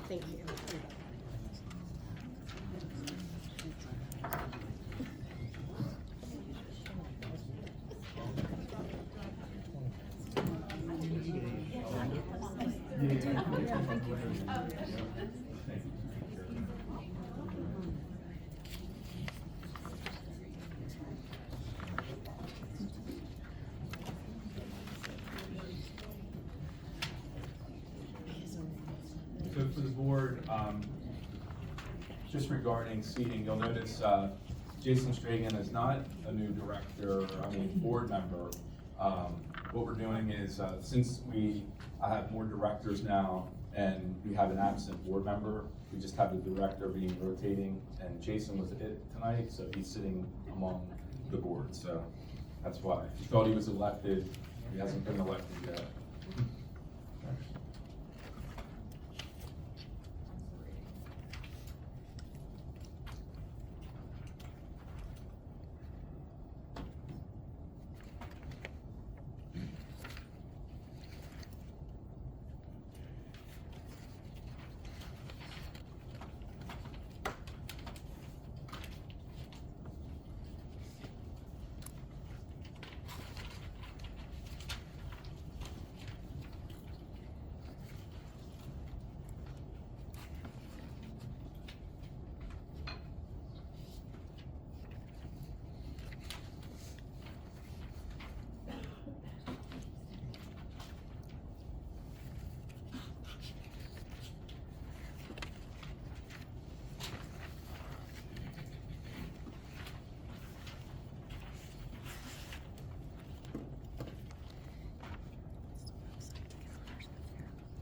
Thank you. So for the board, just regarding seating, you'll notice Jason Stragan is not a new board member. What we're doing is, since I have more directors now and we have an absent board member, we just have the director being rotating, and Jason was it tonight, so he's sitting among the board, so that's why. If you thought he was elected, he hasn't been elected yet.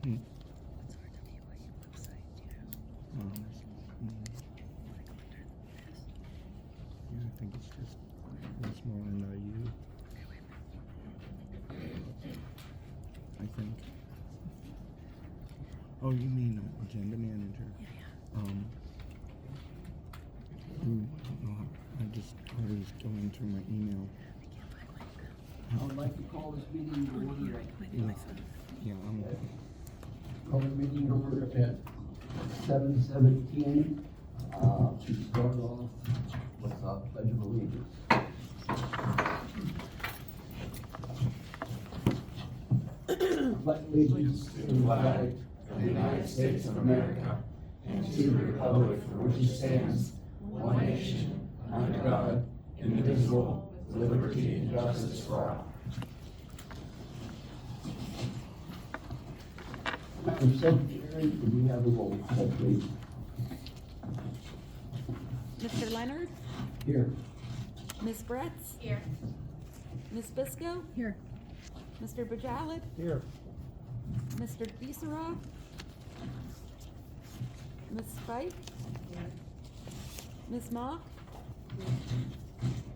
Yeah, I think it's just Westmoreland IU. I think. Oh, you mean agenda manager? I don't know. I just always going through my email. I would like to call this meeting to order. Yeah, Call the meeting to order at 7:17. To start off with the Pledge of Allegiance. Pledge allegiance to the flag of the United States of America and to the republic for which it stands, one nation, under God, indivisible, with liberty and justice for all. Madam Secretary, could we have a roll call, please? Mr. Leonard? Here. Ms. Bretz? Here. Ms. Bisco? Here. Mr. Bajalet? Here. Mr. Bisera? Ms. Fife? Ms. Mock?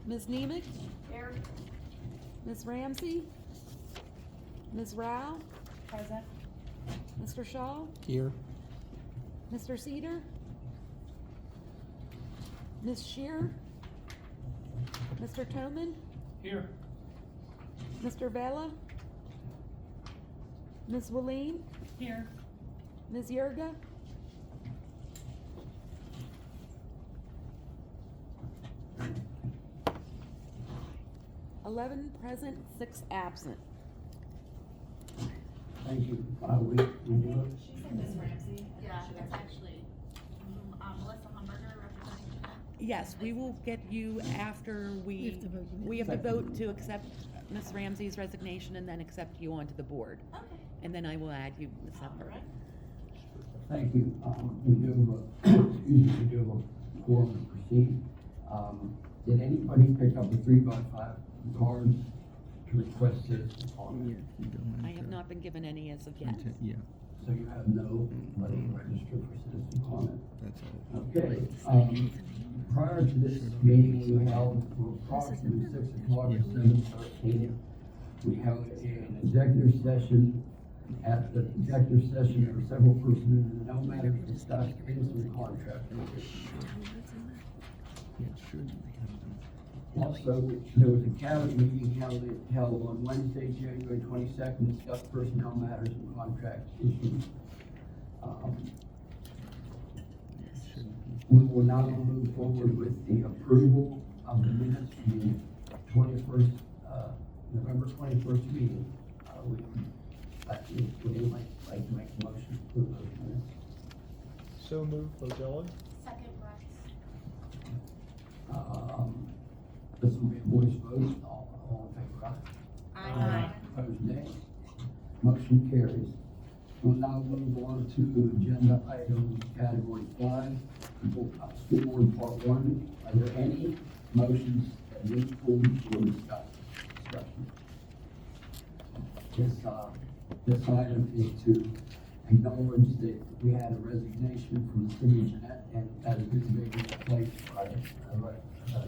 Ms. Nemec? Here. Ms. Ramsey? Ms. Rao? Present. Mr. Shaw? here. Mr. Cedar? Ms. Shear? Mr. Toman? Here. Mr. Vela? Ms. Willeen? Here. Ms. Yerga? $11 present, 6 absent. Thank you. We do it. She said Miss Ramsey. Yeah, it's actually Melissa Humberger representing that. Yes, we will get you after we have to vote to accept Ms. Ramsey's resignation and then accept you onto the board. Okay. And then I will add you, Ms. Humberger. Alright. Thank you. We do, excuse me, we do have a quorum to proceed. Did anybody pick up a 3x5 card to request citizen comment? Yeah, you go I into- have not been given any as of yet. Yeah, So you have nobody registered for citizen comment? that's all. Okay, prior to this meeting, we held approximately 6 o'clock or 7:13. We held an executive session. At the executive session, there were several persons in no matter discussed in contract. Yeah, it should have them. Also, there was a cabinet meeting held on Wednesday, January 22nd, discussed personnel matters and contract issues. It should be. We will now move forward with the approval of the minutes from the 21st, November 21st meeting. Would anyone like to make a motion to approve those minutes? So moved, Bogelli. Second, Rex. This will be a voice vote, all in favor, aye? Aye. Opposed, nay? Motion carries. We'll now move on to agenda item category 5, school board part 1. Are there any motions that need pulled for discussion? This item is to acknowledge that we had a resignation from the city of Jeanette, and that has been replaced by a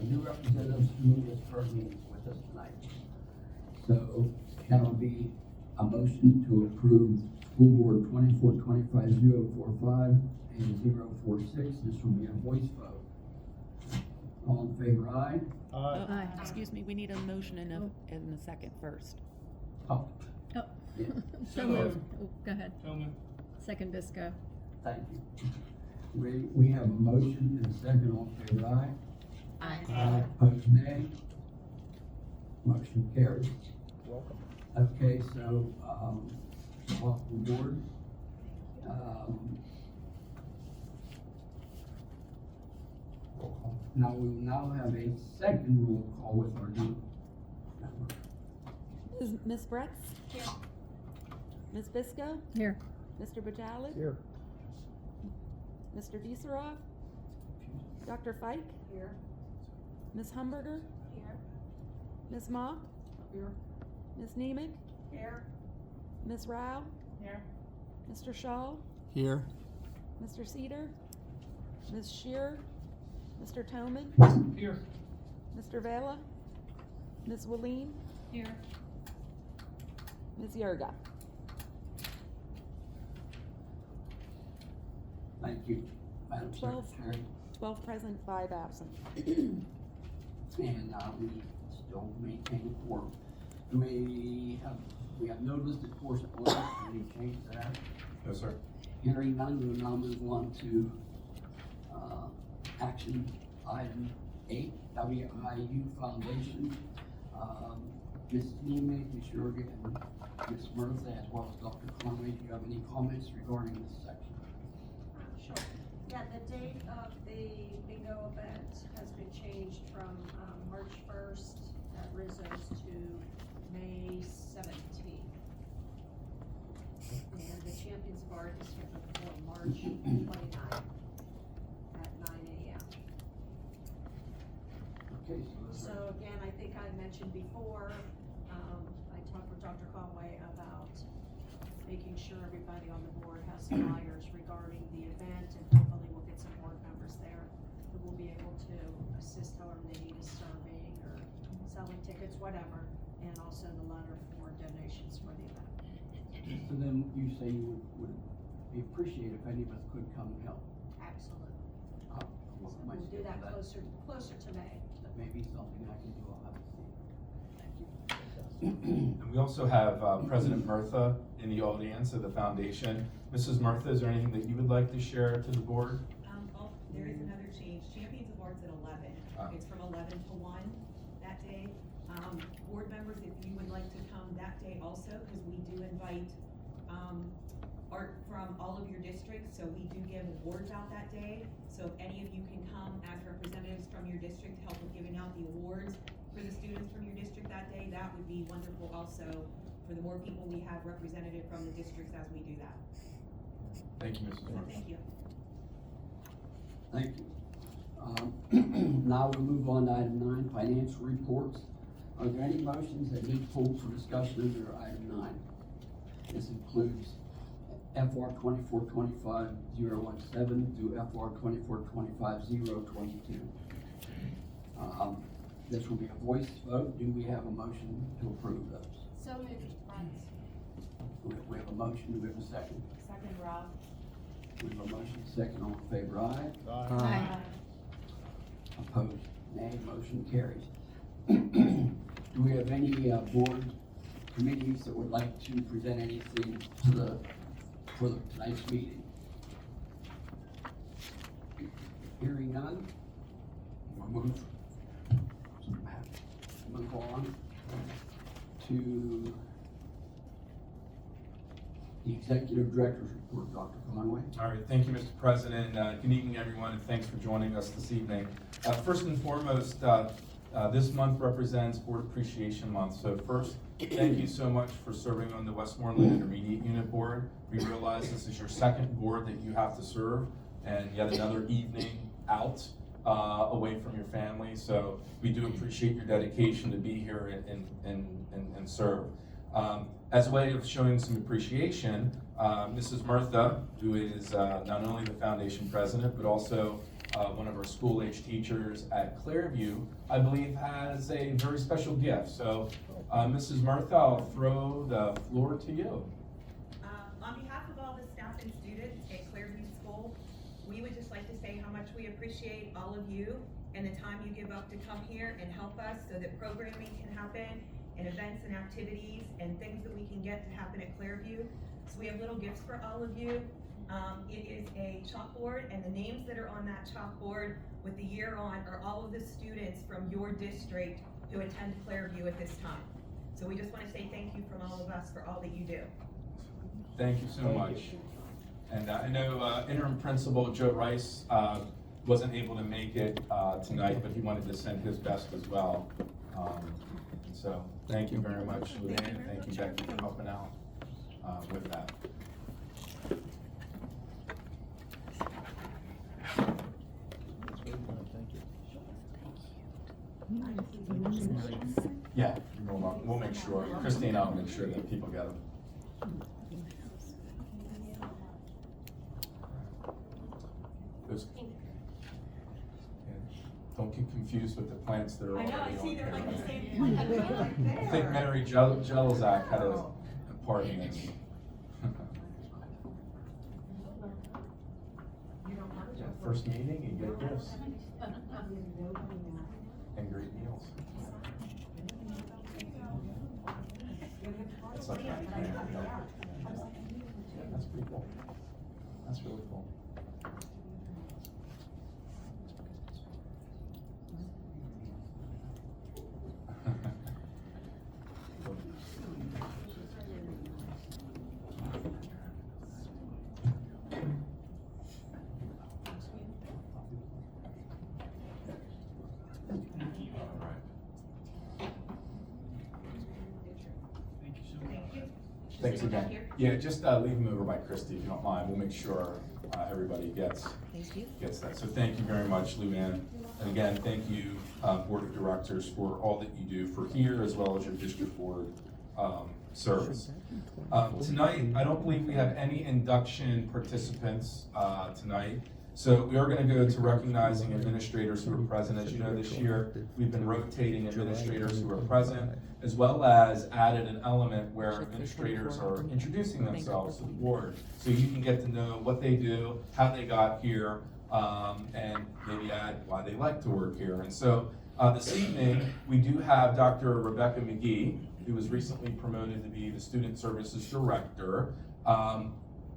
new representative who is currently with us tonight. So that would be a motion to approve school board 24-25-045 and 046. This will be a voice vote. All in favor, aye? Aye. Excuse me, we need a motion and a second first. Oh, Oh, yeah, so moved. Oh, go ahead. So moved. Second, Bisco. thank you. We have a motion and a second. All in favor, aye? Aye. Opposed, nay? Motion carries. Welcome. Okay, so, off the board. Roll call. Now, we will now have a second roll call with our new member. Ms. Bretz? Here. Ms. Bisco? Here. Mr. Bajalet? Here. Mr. Dieseroff? Dr. Fike? Here. Ms. Humberger? Here. Ms. Mock? Here. Ms. Nemec? Here. Ms. Rao? Here. Mr. Shaw? Here. Mr. Cedar? Ms. Shear? Mr. Toman? Here. Mr. Vela? Ms. Willeen? Here. Ms. Yerga? Thank you, Madam 12. Secretary. 12 present, 5 absent. And, we still maintain a quorum. We have no listed correspondence. Any change to that? No, sir. Hearing none, we will now move on to, action item 8, WIU Foundation. Ms. Nemec, Ms. Yerga, and Ms. Murtha, as well as Dr. Conway, do you have any comments regarding this section? Sure. Yeah, the date of the bingo event has been changed from, March 1st at Rizzo's to May 17th. And the Champions of Art is scheduled for March 29th at 9 a.m. Okay, so those So are, again, I think I mentioned before, I talked with Dr. Conway about making sure everybody on the board has flyers regarding the event, and hopefully we'll get some board members there who will be able to assist however they need us serving or selling tickets, whatever, and also the letter for donations for the event. so then you say you would be appreciated if any of us could come and help. Absolutely. What So am I we'll do saying that for closer to May. That may be something I can do, I'll have to see. Thank you. And we also have President Murtha in the audience of the foundation. Mrs. Murtha, is there anything that you would like to share to the board? There is another change. Champions of Arts at 11. It's from 11 to 1 that day. Board members, if you would like to come that day also, because we do invite art from all of your districts, so we do give awards out that day. So if any of you can come as representatives from your district to help with giving out the awards for the students from your district that day, that would be wonderful also, for the more people we have represented from the districts as we do that. Thank you, Mrs. So Murphy. thank you. Thank you. Now we'll move on to item 9, financial reports. Are there any motions that need pulled for discussion under item 9? This includes FR 24-25-017 through FR 24-25-022. This will be a voice vote. Do we have a motion to approve those? So moved, Runs. We have a motion. Do we have a second? Second, Rob. We have a motion, second. All in favor, aye. Aye. Opposed, nay. Motion carries. Do we have any board committees that would like to present anything for tonight's meeting? Hearing none, we'll move on to the executive director's report. Dr. Conway. All right, thank you, Mr. President. Good evening, everyone, and thanks for joining us this evening. First and foremost, this month represents Board Appreciation Month. So first, thank you so much for serving on the Westmoreland Intermediate Unit Board. We realize this is your second board that you have to serve, and yet another evening out away from your family. So we do appreciate your dedication to be here and serve. As a way of showing some appreciation, Mrs. Murtha, who is not only the foundation president, but also one of our school-age teachers at Clairview, I believe has a very special gift. So, Mrs. Murtha, I'll throw the floor to you. On behalf of all the staff and students at Clairview School, we would just like to say how much we appreciate all of you and the time you give up to come here and help us so that programming can happen and events and activities and things that we can get to happen at Clairview. So we have little gifts for all of you. It is a chalkboard, and the names that are on that chalkboard with the year on are all of the students from your district who attend Clairview at this time. So we just want to say thank you from all of us for all that you do. Thank you so much. And I know interim principal Joe Rice wasn't able to make it tonight, but he wanted to send his best as well. And so thank you very much, Luann. Thank you, Becky, for helping out with that. Yeah, we'll make sure. Christine, I'll make sure that people get them. Those, don't get confused with the plants that are I already know, I on see they're like the there. same plant right there. I think Mary Jelzak had a part in this. Yeah, first meeting, you get gifts. And great meals. It's like that. That's pretty cool. That's really cool. Thanks again. Yeah, just leave them over by Christy if you don't mind. We'll make sure everybody gets that. So thank you very much, Luann. And again, thank you, Board of Directors, for all that you do for here as well as your district board service. Tonight, I don't believe we have any induction participants tonight. So we are going to go to recognizing administrators who are present. As you know, this year, we've been rotating administrators who are present, as well as added an element where administrators are introducing themselves to the board. So you can get to know what they do, how they got here, and maybe add why they like to work here. And so this evening, we do have Dr. Rebecca McGee, who was recently promoted to be the Student Services Director.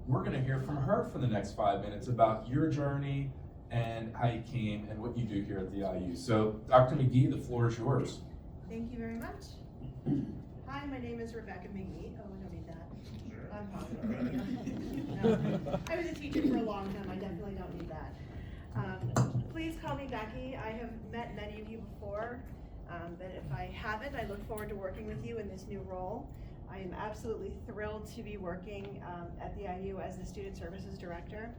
We're going to hear from her for the next 5 minutes about your journey and how you came and what you do here at the IU. So, Dr. McGee, the floor is yours. Thank you very much. Hi, my name is Rebecca McGee. Oh, we don't need that. I'm popular. No, I was a teacher for a long time. I definitely don't need that. Please call me Becky. I have met many of you before, but if I haven't, I look forward to working with you in this new role. I am absolutely thrilled to be working at the IU as the Student Services Director.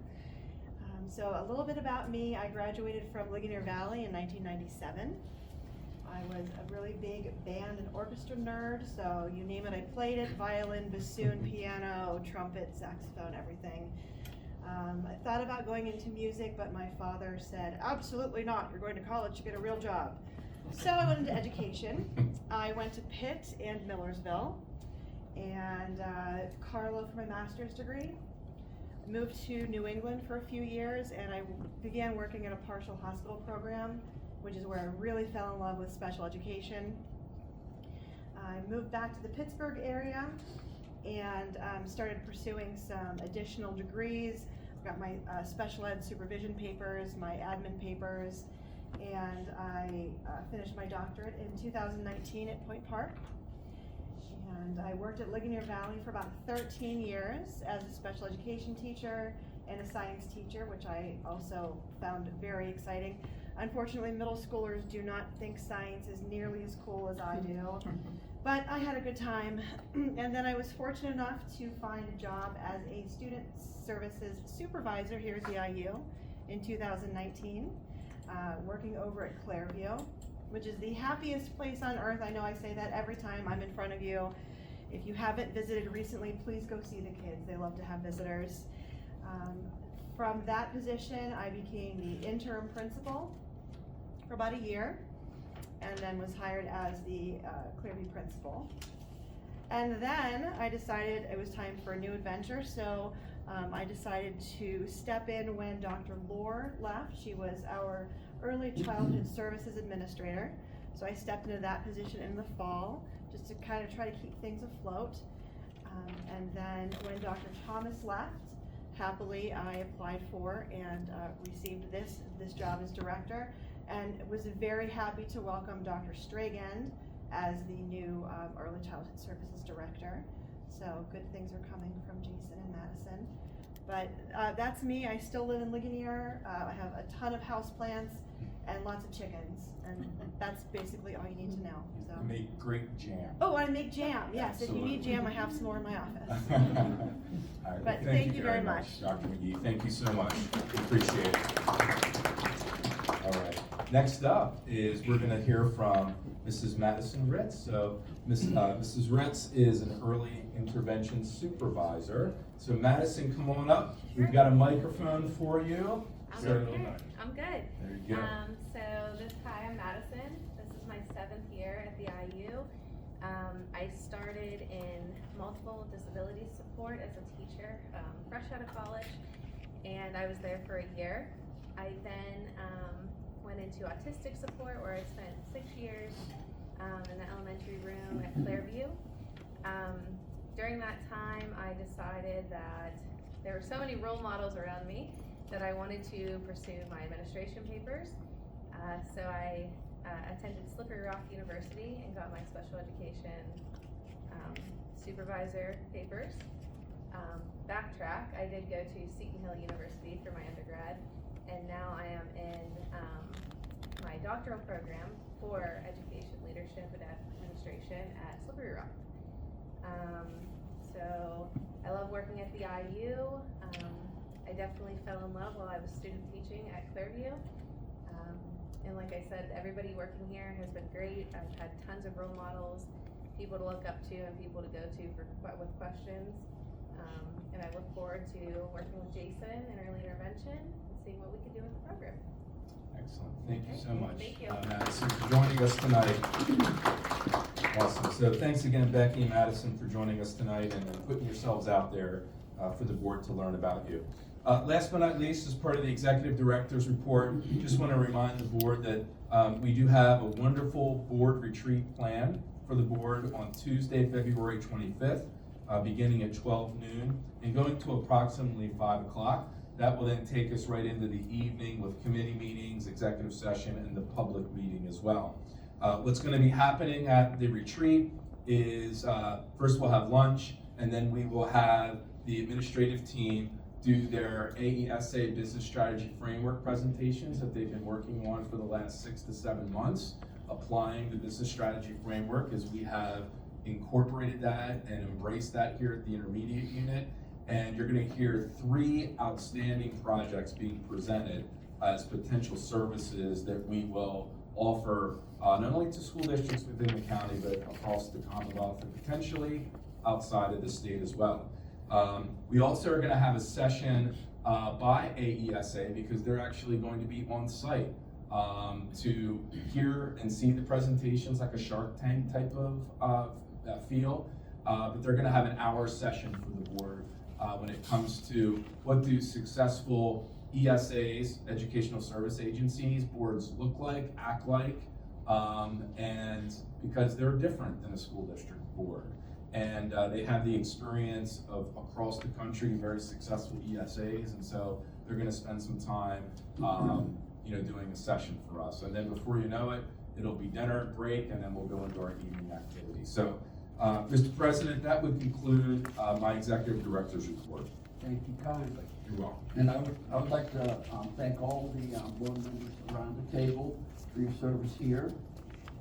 So a little bit about me, I graduated from Ligonier Valley in 1997. I was a really big band and orchestra nerd, so you name it, I played it: violin, bassoon, piano, trumpet, saxophone, everything. I thought about going into music, but my father said, absolutely not, you're going to college to get a real job. So I went into education. I went to Pitt and Millersville, and Carlo for my master's degree. Moved to New England for a few years, and I began working at a partial hospital program, which is where I really fell in love with special education. I moved back to the Pittsburgh area and started pursuing some additional degrees. Got my special ed supervision papers, my admin papers, and I finished my doctorate in 2019 at Point Park. And I worked at Ligonier Valley for about 13 years as a special education teacher and a science teacher, which I also found very exciting. Unfortunately, middle schoolers do not think science is nearly as cool as I do, but I had a good time. And then I was fortunate enough to find a job as a student services supervisor here at the IU in 2019, working over at Clairview, which is the happiest place on earth. I know I say that every time I'm in front of you. If you haven't visited recently, please go see the kids. They love to have visitors. From that position, I became the interim principal for about a year, and then was hired as the Clairview principal. And then I decided it was time for a new adventure, so I decided to step in when Dr. Lohr left. She was our early childhood services administrator, so I stepped into that position in the fall just to kind of try to keep things afloat. And then when Dr. Thomas left, happily I applied for and received this job as director, and was very happy to welcome Dr. Stragend as the new early childhood services director. So good things are coming from Jason and Madison. But that's me. I still live in Ligonier. I have a ton of houseplants and lots of chickens, and that's basically all you need to know. So. You make great jam. Oh, I make jam. Yes, Absolutely. If you need jam, I have some more in my office. All right, But well, thank you very much. Dr. McGee. Thank you so much. Appreciate it. All right. Next up is we're going to hear from Mrs. Madison Ritz. So Mrs. Ritz is an early intervention supervisor. So Madison, come on up. We've got a microphone for you. I'm So- okay. I'm good. There you go. Hi, I'm Madison. This is my 7th year at the IU. I started in multiple disability support as a teacher, fresh out of college, and I was there for a year. I then went into autistic support, where I spent 6 years in the elementary room at Clairview. During that time, I decided that there were so many role models around me that I wanted to pursue my administration papers. So I attended Slippery Rock University and got my special education supervisor papers. Backtrack, I did go to Seton Hill University for my undergrad, and now I am in my doctoral program for education, leadership, and administration at Slippery Rock. So I love working at the IU. I definitely fell in love while I was student teaching at Clairview. And like I said, everybody working here has been great. I've had tons of role models, people to look up to and people to go to with questions. And I look forward to working with Jason in early intervention and seeing what we can do with the program. Excellent. Thank you so much, Thank you. Madison, for joining us tonight. Awesome. So thanks again, Becky and Madison, for joining us tonight and putting yourselves out there for the board to learn about you. Last but not least, as part of the Executive Director's report, just want to remind the board that we do have a wonderful board retreat planned for the board on Tuesday, February 25th, beginning at 12 noon and going to approximately 5 o'clock. That will then take us right into the evening with committee meetings, executive session, and the public meeting as well. What's going to be happening at the retreat is first we'll have lunch, and then we will have the administrative team do their AESA business strategy framework presentations that they've been working on for the last 6 to 7 months, applying the business strategy framework as we have incorporated that and embraced that here at the intermediate unit. And you're gonna hear 3 outstanding projects being presented as potential services that we will offer not only to school districts within the county, but across the Commonwealth and potentially outside of the state as well. We also are gonna have a session by AESA because they're actually going to be on site to hear and see the presentations like a Shark Tank type of feel. But they're gonna have an hour session for the board when it comes to what do successful ESAs, educational service agencies, boards look like, act like, and because they're different than a school district board. And they have the experience of across the country, very successful ESAs, and so they're gonna spend some time, doing a session for us. And then before you know it, it'll be dinner break, and then we'll go into our evening activities. So, Mr. President, that would conclude my executive director's report. Thank you kindly. You're welcome. And I would like to thank all the board members around the table for your service here,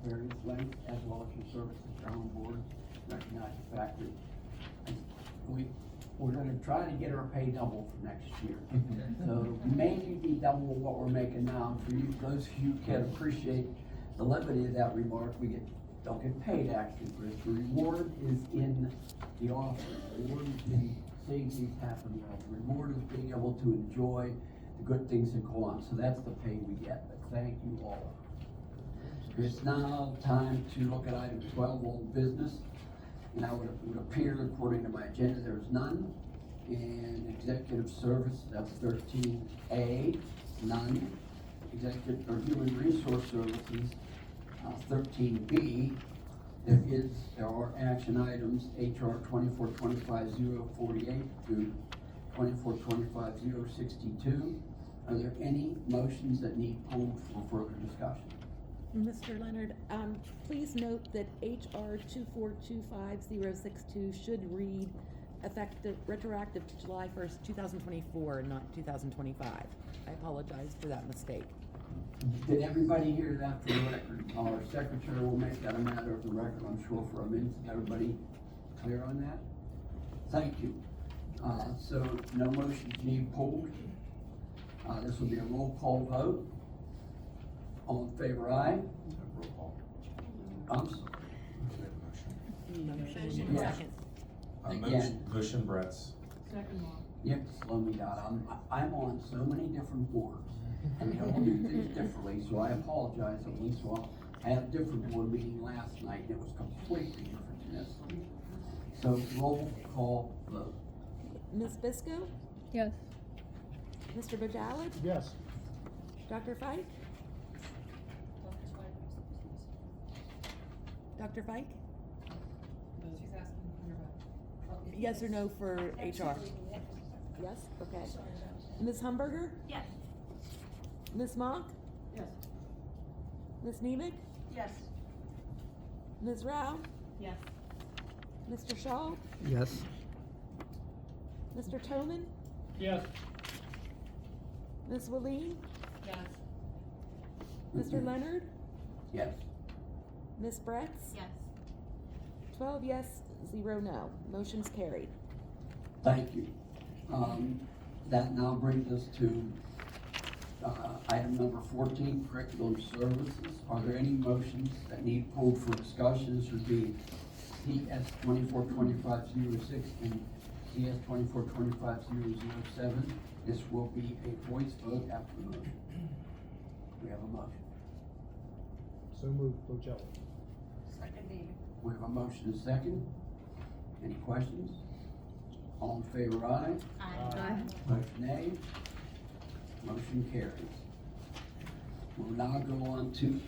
various lengths, as well as your service to our own board. Recognize the fact that we're gonna try to get our pay double for next year. So maybe be double what we're making now. For you, those of you who can appreciate the levity of that remark, don't get paid actually for it. The reward is in the office. The reward is in seeing things happen well. The reward is being able to enjoy the good things that go on. So that's the pay we get, but thank you all. It's now time to look at item 12, old business. And I would appear, according to my agenda, there's none. And executive service, that's 13A, none. Executive or human resource services, 13B, there are action items, HR 2425-048 through 2425-062. Are there any motions that need pulled for further discussion? Mr. Leonard, please note that HR 2425-062 should read effective, retroactive to July 1st, 2024, not 2025. I apologize for that mistake. Did everybody hear that for the record? Our secretary will make that a matter of the record, I'm sure, for a minute. Is everybody clear on that? Thank you. So no motions need pulled. This will be a roll call vote. All in favor, aye? Roll call. Motion Yes. second. Again. Motion Brett's. You have to slow me down. I'm on so many different boards, and they all do things differently, so I apologize at least. Well, I had a different board meeting last night, and it was completely different than this. So roll call vote. Ms. Bisco? Yes. Mr. Bajalid? Yes. Dr. Fike? Dr. Fike? She's asking for your vote. Yes or no for HR? Yes, okay. Ms. Humberger? Yes. Ms. Mock? Yes. Ms. Nemec? Yes. Ms. Rao? Yes. Mr. Shaw? Yes. Mr. Toman? Yes. Ms. Willeen? Yes. Mr. Leonard? Yes. Ms. Bretz? Yes. 12 yes, 0 no. Motion's carried. Thank you. That now brings us to item number 14, curriculum services. Are there any motions that need pulled for discussion? This would be CS 2425-06 and CS 2425-007. This will be a voice vote after the motion. We have a motion. So moved, Bocelli. Second, David. We have a motion and a second. Any questions? All in favor, aye. Aye. Opposed, nay. Motion carries. We'll now go on to,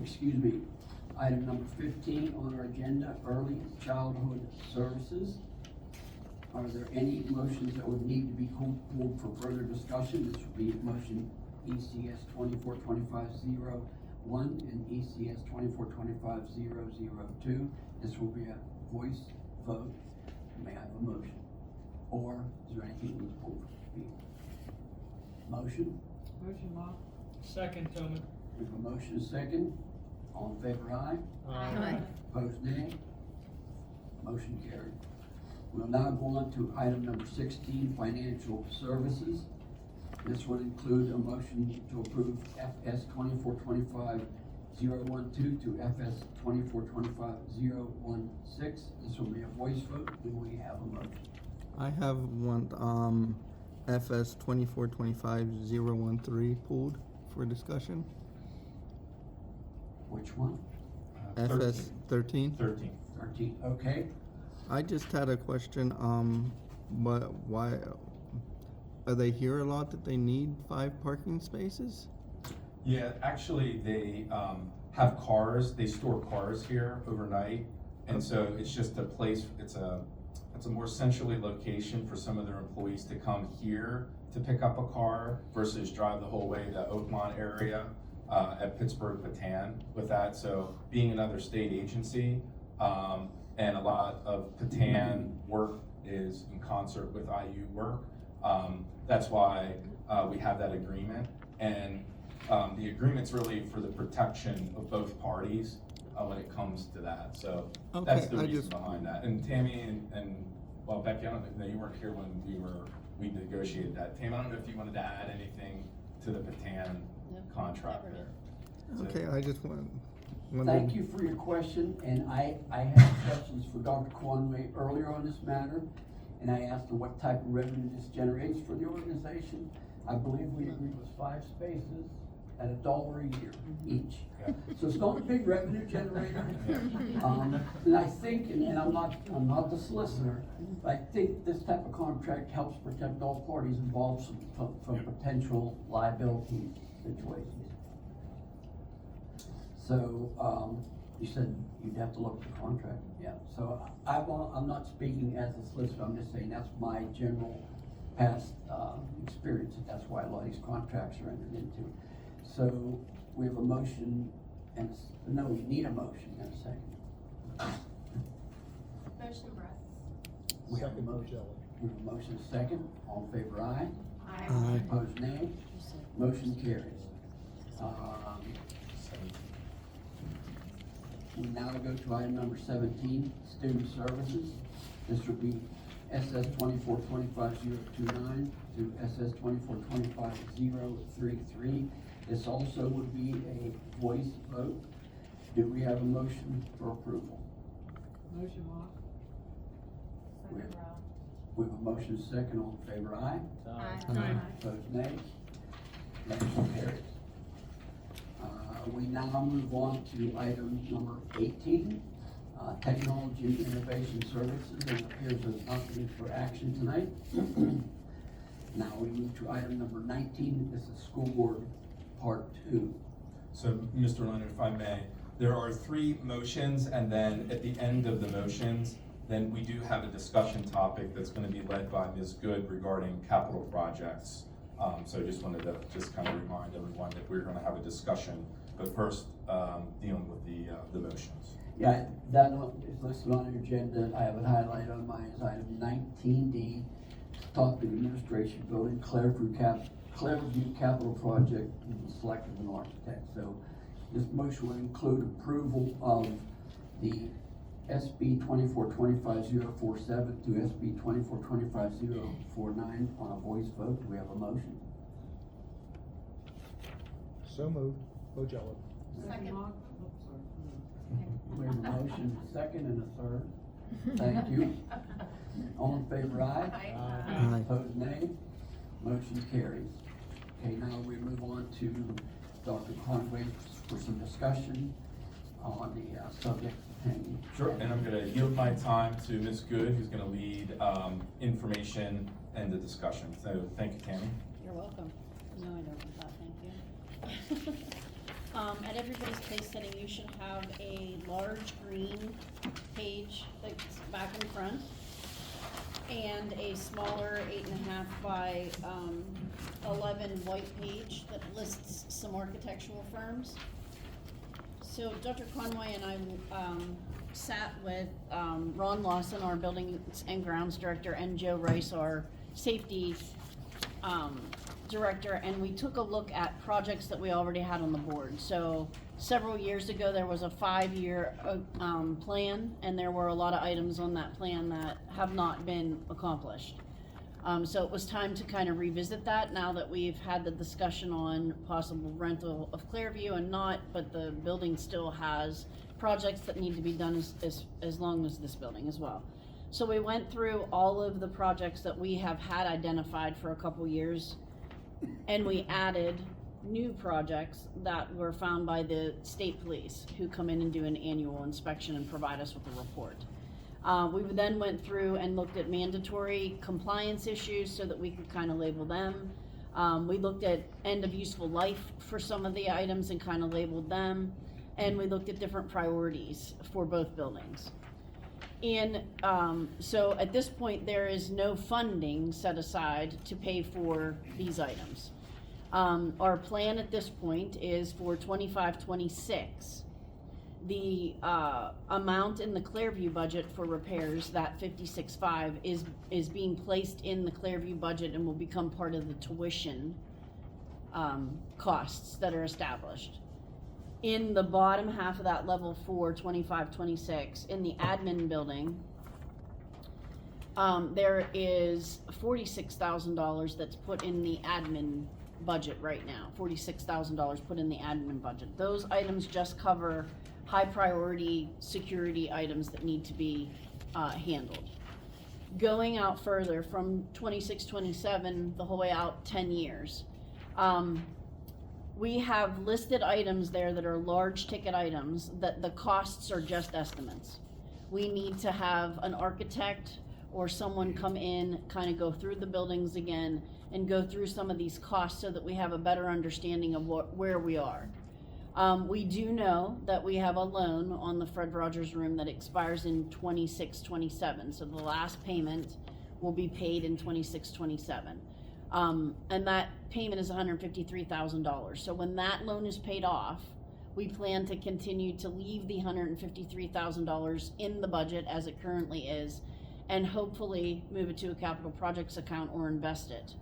excuse me, item number 15 on our agenda, early childhood services. Are there any motions that would need to be pulled for further discussion? This would be motion ECS 2425-01 and ECS 2425-002. This will be a voice vote. May I have a motion? Or is there anything we need to pull for speed? Motion? Motion, Mock. Second, Toman. We have a motion and a second. All in favor, aye. Aye. Opposed, nay. Motion carried. We'll now go on to item number 16, financial services. This would include a motion to approve FS 2425-012 to FS 2425-016. This will be a voice vote. Do we have a motion? I have one, FS 2425-013 pulled for discussion. Which one? FS 13. 13. 13, okay. I just had a question, but why, are they here a lot that they need 5 parking spaces? Yeah, actually, they have cars, they store cars here overnight, and so it's just a place, it's a more centrally location for some of their employees to come here to pick up a car versus drive the whole way to Oakmont area at Pittsburgh Patan with that. So being another state agency, and a lot of Patan work is in concert with IU work. That's why we have that agreement, and the agreement's really for the protection of both parties when it comes to that. So that's the reason behind that. And Tammy and well, Becky, I don't know, you weren't here when we negotiated that. Tammy, I don't know if you wanted to add anything to the Patan contract there. Okay, I just wondered. Thank you for your question, and I had questions for Dr. Conway earlier on this matter, and I asked him what type of revenue this generates for the organization. I believe we agreed with 5 spaces at $1 a year each. Yeah. So it's not a big revenue generator. And I think, and I'm not the solicitor, but I think this type of contract helps protect all parties involved from potential liability situations. So, you said you'd have to look at the contract, yeah. So I'm not speaking as a solicitor, I'm just saying that's my general past experience, and that's why a lot of these contracts are entered into. So we have a motion, and no, we need a motion in a second. Motion Bretz. We have a Second, motion. Jelly. We have a motion second, all in favor aye. Aye. Opposed nay. Motion carries. We now go to item number 17, student services. This would be SS 2425-029 to SS 2425-033. This also would be a voice vote. Do we have a motion for approval? Motion, Mock. We have a motion second, all in favor aye. Aye. Opposed nay. Motion carries. We now move on to item number 18, technology and innovation services. It appears there's nothing for action tonight. Now we move to item number 19. This is school board part 2. So, Mr. Leonard, if I may, there are 3 motions, and then at the end of the motions, then we do have a discussion topic that's going to be led by Ms. Good regarding capital projects. So I just wanted to kind of remind everyone that we're going to have a discussion, but first dealing with the motions. Yeah, that is listed on your agenda. I have it highlighted on mine as item 19D, topic administration building, Clairview capital project, and select of an architect. So this motion would include approval of the SB 2425-047 to SB 2425-049 on a voice vote. Do we have a motion? So moved, Bogello. Second. We have a motion, a second, and a third. Thank you. All in favor, aye. Aye. Opposed, nay. Motion carries. Okay, now we move on to Dr. Conway for some discussion on the subject hanging. Sure, and I'm going to yield my time to Ms. Good, who's going to lead information and the discussion. So thank you, Tammy. You're welcome. No, I don't want that, thank you. At everybody's place setting, you should have a large green page that's back and front, and a smaller 8.5 by 11 white page that lists some architectural firms. So Dr. Conway and I sat with Ron Lawson, our buildings and grounds director, and Joe Rice, our safety director, and we took a look at projects that we already had on the board. So several years ago, there was a 5-year, plan, and there were a lot of items on that plan that have not been accomplished. So it was time to kind of revisit that now that we've had the discussion on possible rental of Clearview and not, but the building still has projects that need to be done as long as this building as well. So we went through all of the projects that we have had identified for a couple years, and we added new projects that were found by the state police, who come in and do an annual inspection and provide us with a report. We then went through and looked at mandatory compliance issues so that we could kind of label them. We looked at end of useful life for some of the items and kind of labeled them. And we looked at different priorities for both buildings. And so at this point, there is no funding set aside to pay for these items. Our plan at this point is for 25-26. The amount in the Clearview budget for repairs, that 56.5, is being placed in the Clearview budget and will become part of the tuition costs that are established. In the bottom half of that level for 25-26, in the admin building, there is $46,000 that's put in the admin budget right now. $46,000 put in the admin budget. Those items just cover high priority security items that need to be handled. Going out further from 26-27 the whole way out 10 years, we have listed items there that are large ticket items that the costs are just estimates. We need to have an architect or someone come in, kind of go through the buildings again and go through some of these costs so that we have a better understanding of where we are. We do know that we have a loan on the Fred Rogers room that expires in 26-27, so the last payment will be paid in 26-27. And that payment is $153,000. So when that loan is paid off, we plan to continue to leave the $153,000 in the budget as it currently is, and hopefully move it to a capital projects account or invest it.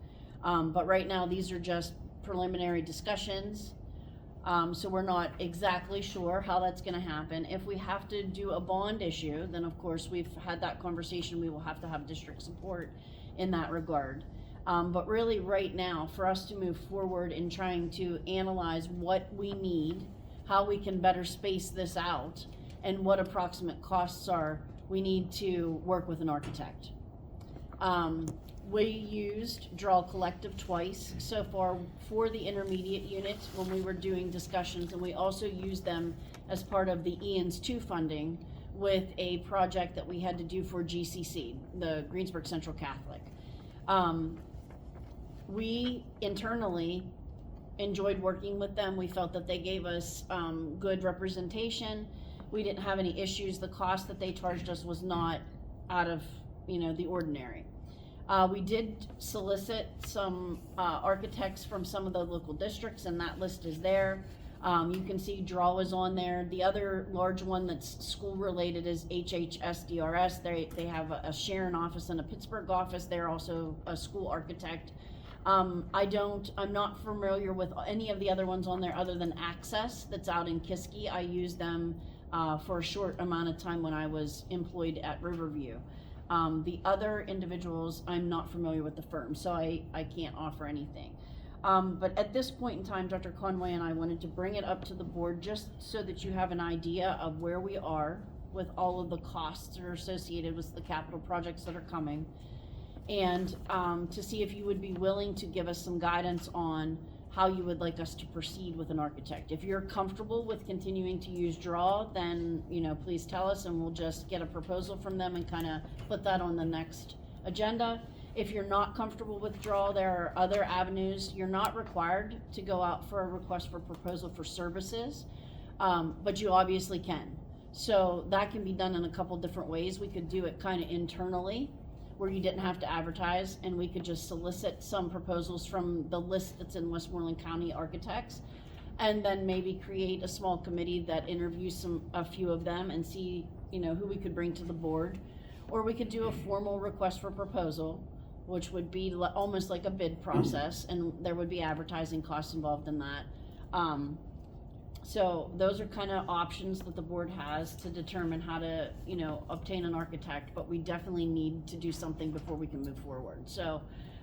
But right now, these are just preliminary discussions. So we're not exactly sure how that's gonna happen. If we have to do a bond issue, then of course, we've had that conversation, we will have to have district support in that regard. But really right now, for us to move forward in trying to analyze what we need, how we can better space this out, and what approximate costs are, we need to work with an architect. We used Draw Collective twice so far for the intermediate unit when we were doing discussions, and we also used them as part of the Ian's 2 funding with a project that we had to do for GCC, the Greensburg Central Catholic. We internally enjoyed working with them. We felt that they gave us good representation. We didn't have any issues. The cost that they charged us was not out of the ordinary. We did solicit some architects from some of the local districts, and that list is there. You can see Draw is on there. The other large one that's school related is HHSDRS. They have a Sharon office and a Pittsburgh office. They're also a school architect. I'm not familiar with any of the other ones on there other than Access that's out in Kiski. I used them for a short amount of time when I was employed at Riverview. The other individuals, I'm not familiar with the firm, so I can't offer anything. But at this point in time, Dr. Conway and I wanted to bring it up to the board just so that you have an idea of where we are with all of the costs that are associated with the capital projects that are coming, and to see if you would be willing to give us some guidance on how you would like us to proceed with an architect. If you're comfortable with continuing to use Draw, then please tell us and we'll just get a proposal from them and kind of put that on the next agenda. If you're not comfortable with Draw, there are other avenues. You're not required to go out for a request for proposal for services, but you obviously can. So that can be done in a couple different ways. We could do it kind of internally, where you didn't have to advertise, and we could just solicit some proposals from the list that's in Westmoreland County architects, and then maybe create a small committee that interviews a few of them and see who we could bring to the board. Or we could do a formal request for proposal, which would be almost like a bid process, and there would be advertising costs involved in that. So those are kind of options that the board has to determine how to, you know, obtain an architect, but we definitely need to do something before we can move forward. So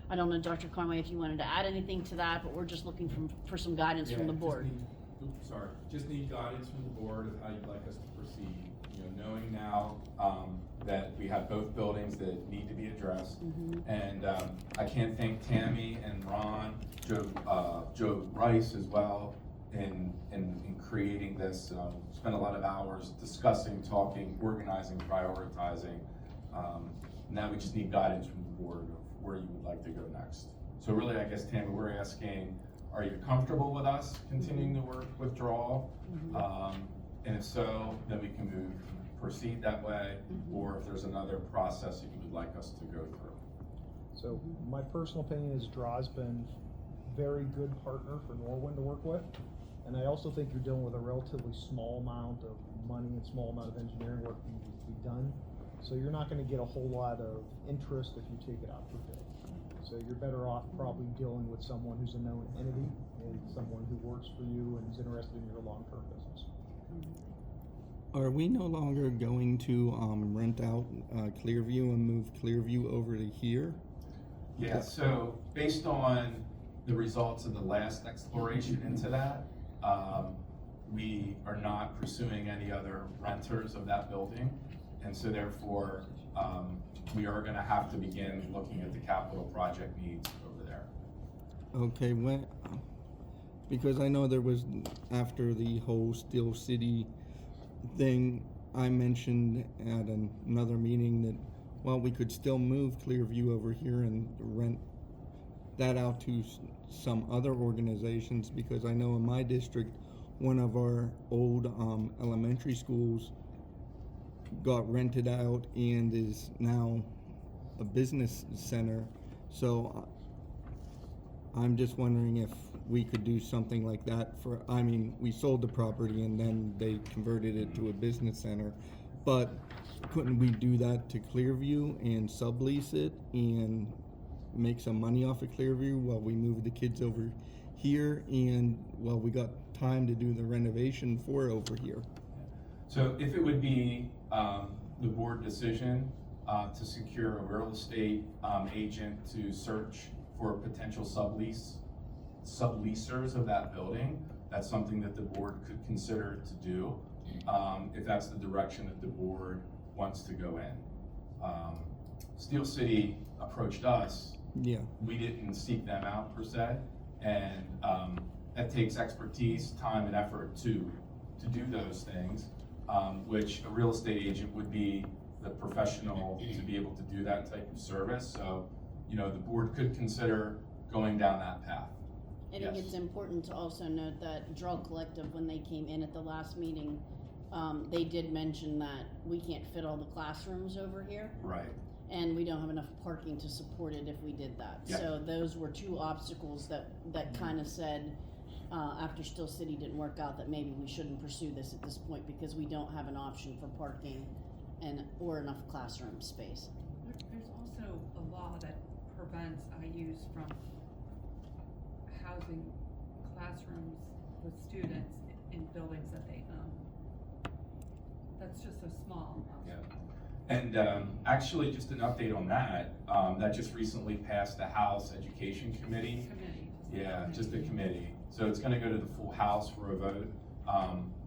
I don't know, Dr. Conway, if you wanted to add anything to that, but we're just looking for some guidance from the board. Just need guidance from the board of how you'd like us to proceed. You know, knowing now, that we have both buildings that need to be addressed. And, I can't thank Tammy and Ron, Joe Rice as well, in creating this. Spent a lot of hours discussing, talking, organizing, prioritizing. Now we just need guidance from the board of where you would like to go next. So really, I guess, Tammy, we're asking, are you comfortable with us continuing to work withdrawal? And if so, then we can proceed that way, or if there's another process you would like us to go through. So my personal opinion is Draw's been very good partner for Norwin to work with. And I also think you're dealing with a relatively small amount of money and small amount of engineering work that needs to be done. So you're not gonna get a whole lot of interest if you take it out for bid. So you're better off probably dealing with someone who's a known entity and someone who works for you and is interested in your long-term business. Are we no longer going to rent out Clearview and move Clearview over to here? Yeah, so based on the results of the last exploration into that, we are not pursuing any other renters of that building. And so therefore, we are gonna have to begin looking at the capital project needs over there. Okay, because I know there was, after the whole Steel City thing, I mentioned at another meeting that, well, we could still move Clearview over here and rent that out to some other organizations, because I know in my district, one of our old elementary schools got rented out and is now a business center. So I'm just wondering if we could do something like that we sold the property and then they converted it to a business center, but couldn't we do that to Clearview and sublease it and make some money off of Clearview while we move the kids over here, and while we got time to do the renovation for over here? So if it would be the board decision to secure a real estate agent to search for potential subleasers of that building, that's something that the board could consider to do, if that's the direction that the board wants to go in. Steel City approached us. Yeah. We didn't seek them out per se, and that takes expertise, time, and effort to do those things, which a real estate agent would be the professional to be able to do that type of service. So, you know, the board could consider going down that path. I think it's important to also note that Draw Collective, when they came in at the last meeting, they did mention that we can't fit all the classrooms over here. Right. And we don't have enough parking to support it if we did that. Yeah. So those were two obstacles that kind of said, after Steel City didn't work out, that maybe we shouldn't pursue this at this point because we don't have an option for parking or enough classroom space. There's also a law that prevents IUs from housing classrooms with students in buildings that they own. That's just so small. Yeah. And actually, just an update on that, that just recently passed the House Education Committee. Yeah, just a committee. So it's gonna go to the full House for a vote.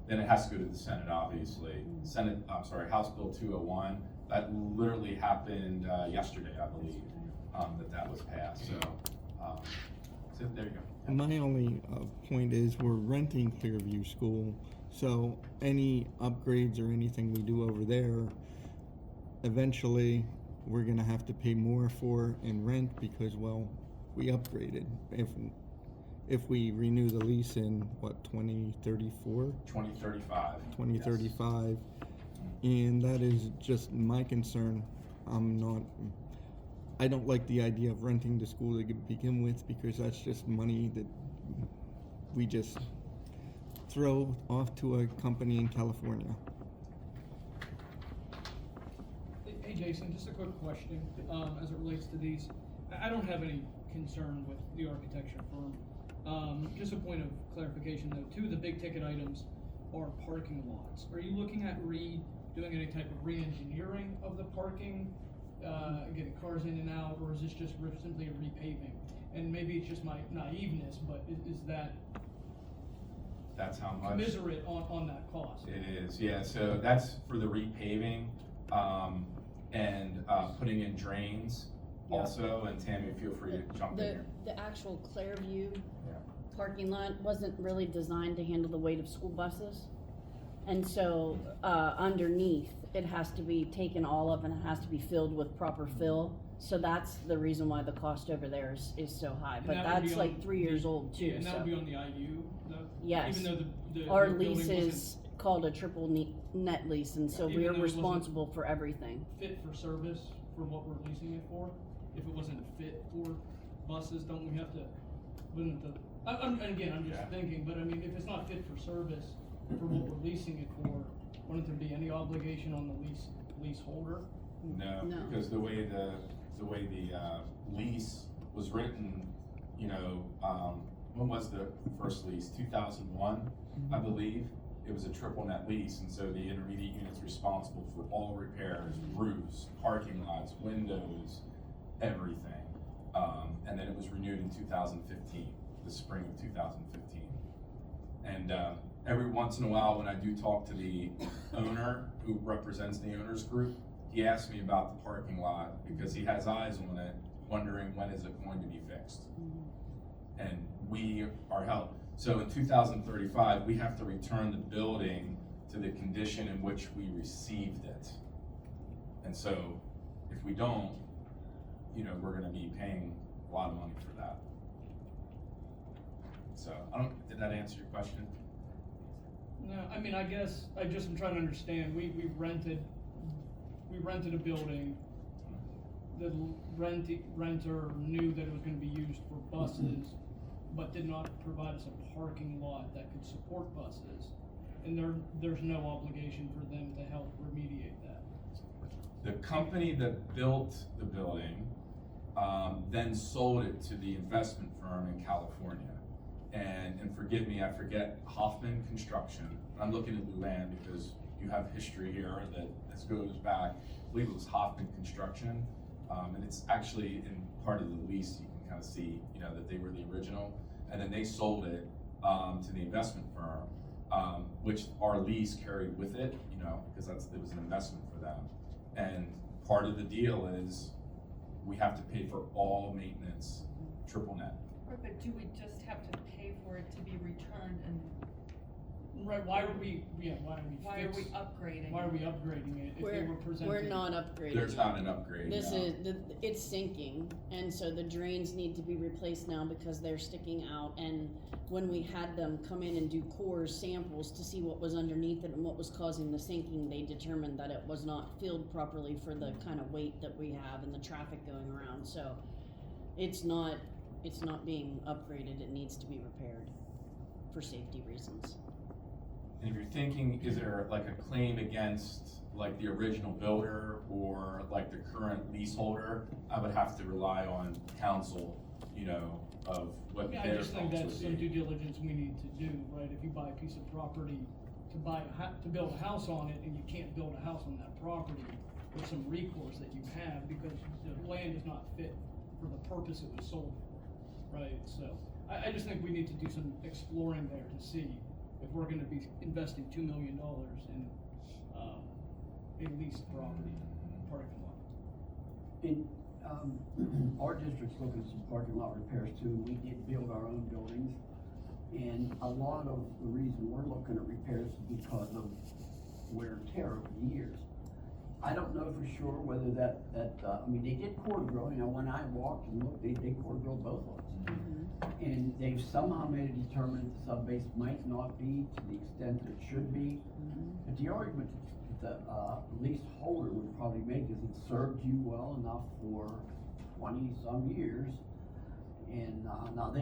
Then it has to go to the Senate, obviously. House Bill 201, that literally happened yesterday, I believe, that was passed, so there you go. My only point is we're renting Clearview School, so any upgrades or anything we do over there, eventually we're gonna have to pay more for in rent because, well, we upgraded. If we renew the lease in, 2034? 2035. 2035. Yes. And that is just my concern. I don't like the idea of renting the school to begin with, because that's just money that we just throw off to a company in California. Hey Jason, just a quick question as it relates to these. I don't have any concern with the architecture firm. Just a point of clarification though, two of the big ticket items are parking lots. Are you looking at doing any type of re-engineering of the parking, getting cars in and out, or is this just simply a repaving? And maybe it's just my naiveness, but is that That's how much. commiserate on that cost? It is, yeah, so that's for the repaving, and putting in drains Yeah. also, and Tammy, feel free to jump in here. The actual Clairview Yeah. parking lot wasn't really designed to handle the weight of school buses. And so, underneath, it has to be taken all of and it has to be filled with proper fill. So that's the reason why the cost over there is so high, And but that would be that's on like 3 years old too, Yeah, and that would be so. on the IU, though? Yes. Even though the Our building lease wasn't is called a triple net lease, and so Even we're though it wasn't- responsible for everything. fit for service for what we're leasing it for? If it wasn't fit for buses, don't we have to, wouldn't the, and again, I'm just Yeah. thinking, but I mean, if it's not fit for service for what we're leasing it for, wouldn't there be any obligation on the leaseholder? No, No. because the way the lease was written, you know, when was the first lease? 2001, I believe. It was a triple net lease, and so the intermediate unit's responsible for all repairs, roofs, parking lots, windows, everything. And then it was renewed in 2015, the spring of 2015. And every once in a while, when I do talk to the owner who represents the owners group, he asks me about the parking lot because he has eyes on it, wondering when is it going to be fixed. And we are held. So in 2035, we have to return the building to the condition in which we received it. And so if we don't, you know, we're gonna be paying a lot of money for that. So, did that answer your question? No, I mean, I guess, I just am trying to understand, we rented a building. The renter knew that it was gonna be used for buses, but did not provide us a parking lot that could support buses. And there's no obligation for them to help remediate that. The company that built the building, then sold it to the investment firm in California. And forgive me, I forget Hoffman Construction. I'm looking at Luann because you have history here that this goes back, I believe it was Hoffman Construction. And it's actually in part of the lease, you can kind of see, you know, that they were the original. And then they sold it to the investment firm, which our lease carried with it, you know, because it was an investment for them. And part of the deal is we have to pay for all maintenance, triple net. Right, but do we just have to pay for it to be returned and Right, why are we upgrading? Why are we upgrading it if they were presenting? We're not upgrading. There's not an upgrade. This no. is, it's sinking, and so the drains need to be replaced now because they're sticking out, and when we had them come in and do core samples to see what was underneath it and what was causing the sinking, they determined that it was not filled properly for the kind of weight that we have and the traffic going around, so it's not being upgraded, it needs to be repaired for safety reasons. And if you're thinking, is there like a claim against like the original builder or like the current leaseholder, I would have to rely on counsel, you know, of what Yeah, I their just think thoughts that's some would due be. diligence we need to do, right? If you buy a piece of property to build a house on it and you can't build a house on that property, there's some recourse that you have because the land is not fit for the purpose it was sold for, right? So I just think we need to do some exploring there to see if we're gonna be investing $2 million in a leased property parking lot. In, our district's looking at some parking lot repairs too. We did build our own buildings. And a lot of the reason we're looking at repairs is because of wear and tear over the years. I don't know for sure whether I mean, they did cord grill, you know, when I walked and looked, they cord grilled both of us. And they've somehow made it determined the sub-base might not be to the extent that it should be. But the argument that the leaseholder would probably make is it served you well enough for 20-some years. And now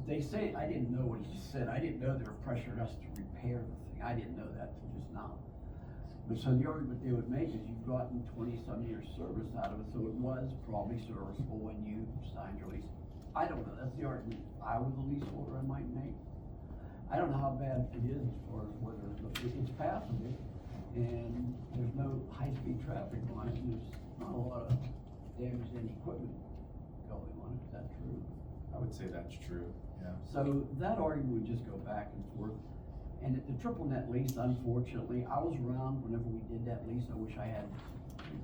they say, I didn't know what he said, I didn't know they were pressuring us to repair the thing, I didn't know that till just now. But so the argument they would make is you've gotten 20-some years service out of it, so it was probably serviceable when you signed your lease. I don't know, that's the argument. If I was a leaseholder, I might make. I don't know how bad it is as far as whether, it's passable, and there's no high-speed traffic on it, and there's not a lot of damage to any equipment going on it, is that true? I would say that's true, yeah. So that argument would just go back and forth. And the triple net lease, unfortunately, I was around whenever we did that lease. I wish I had,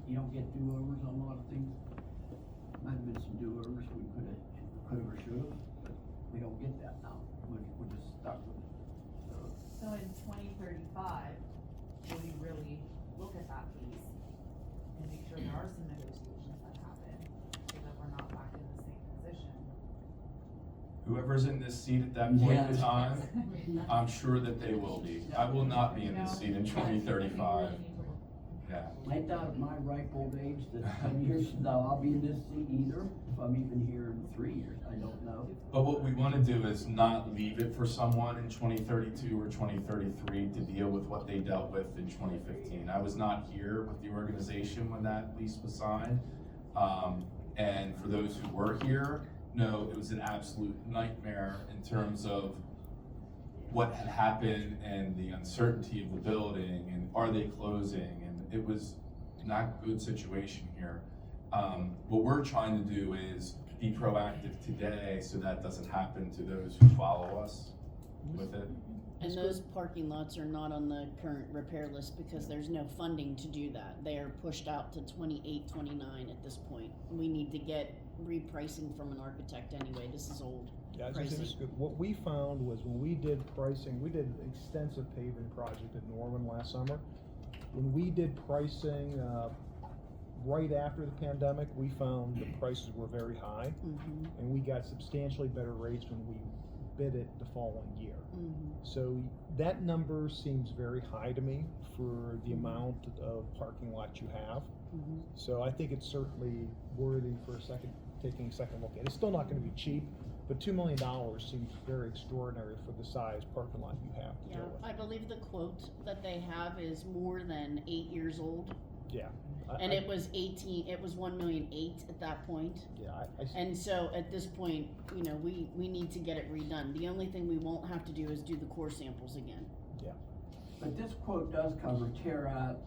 you don't get do-overs on a lot of things. Might have been some do-overs we could have or should have, but we don't get that now. We're just stuck with it. So in 2035, will you really look at that piece and make sure there are some negotiations that happen so that we're not back in the same position? Whoever's in this seat at that point in Yes. time, I'm sure that they will be. I will not be in this seat in 2035. Yeah. I doubt at my ripe old age that 10 years from now I'll be in this seat either. If I'm even here in 3 years, I don't know. But what we want to do is not leave it for someone in 2032 or 2033 to deal with what they dealt with in 2015. I was not here with the organization when that lease was signed. And for those who were here, no, it was an absolute nightmare in terms of what had happened and the uncertainty of the building and are they closing, and it was not a good situation here. What we're trying to do is be proactive today so that doesn't happen to those who follow us with it. And those parking lots are not on the current repair list because there's no funding to do that. They are pushed out to 28, 29 at this point. We need to get repricing from an architect anyway. This is old Yeah, I was gonna say, this is pricing. good. What we found was when we did pricing, we did an extensive paving project at Norman last summer. When we did pricing, right after the pandemic, we found the prices were very high, and we got substantially better rates when we bid it the following year. So that number seems very high to me for the amount of parking lot you have. So I think it's certainly worthy for taking a second look at it. It's still not gonna be cheap, but $2 million seems very extraordinary for the size parking lot you have to Yeah, deal with. I believe the quote that they have is more than 8 years old. Yeah. And it was 1,000,008 at that point. Yeah, And so at this point, you know, we need to get it redone. The only thing we won't have to do is do the core samples again. Yeah. But this quote does cover tear out,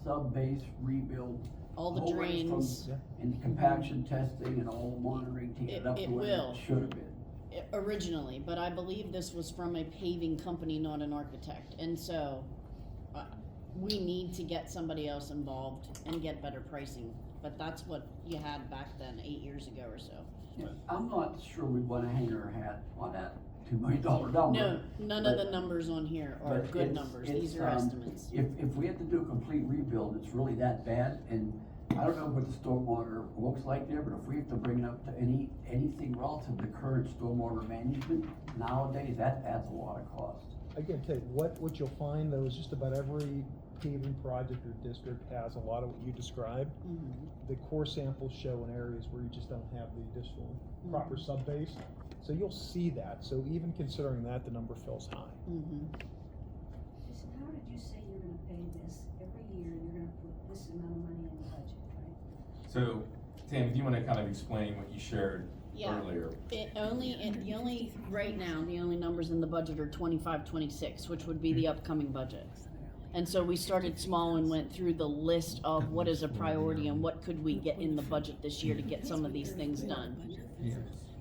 sub-base, rebuild. All the whole way from- drains. And compaction testing and all the monitoring to get it up It to where will. it should have been. Originally, but I believe this was from a paving company, not an architect. And so we need to get somebody else involved and get better pricing. But that's what you had back then, 8 years ago or so. Yeah, I'm not sure we wanna hang our hat on that $2 million number. No, none of but- the numbers on here are but good it's- numbers. it's, These are estimates. If we have to do a complete rebuild, it's really that bad, and I don't know what the stormwater looks like there, but if we have to bring it up to anything relative to current stormwater management nowadays, that adds a lot of cost. Again, tell you, what you'll find though is just about every paving project or district has a lot of what you described. The core samples show in areas where you just don't have the additional proper sub-base. So you'll see that. So even considering that, the number feels high. Jason, how did you say you're gonna pay this? Every year, you're gonna put this amount of money in the budget, right? So, Tam, do you want to kind of explain what you shared earlier? Right now, the only numbers in the budget are 25, 26, which would be the upcoming budget. And so we started small and went through the list of what is a priority and what could we get in the budget this year to get some of these things done.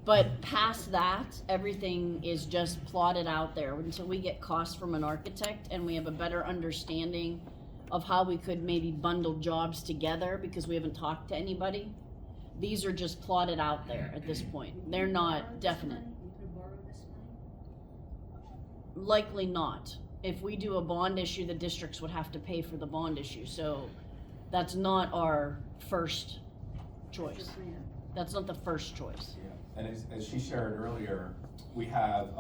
But past that, everything is just plotted out there until we get costs from an architect and we have a better understanding of how we could maybe bundle jobs together because we haven't talked to anybody. These are just plotted out there at this point. They're not definite. You could borrow this money? Likely not. If we do a bond issue, the districts would have to pay for the bond issue. So that's not our first choice. That's not the first choice. Yeah. And as she shared earlier, we have,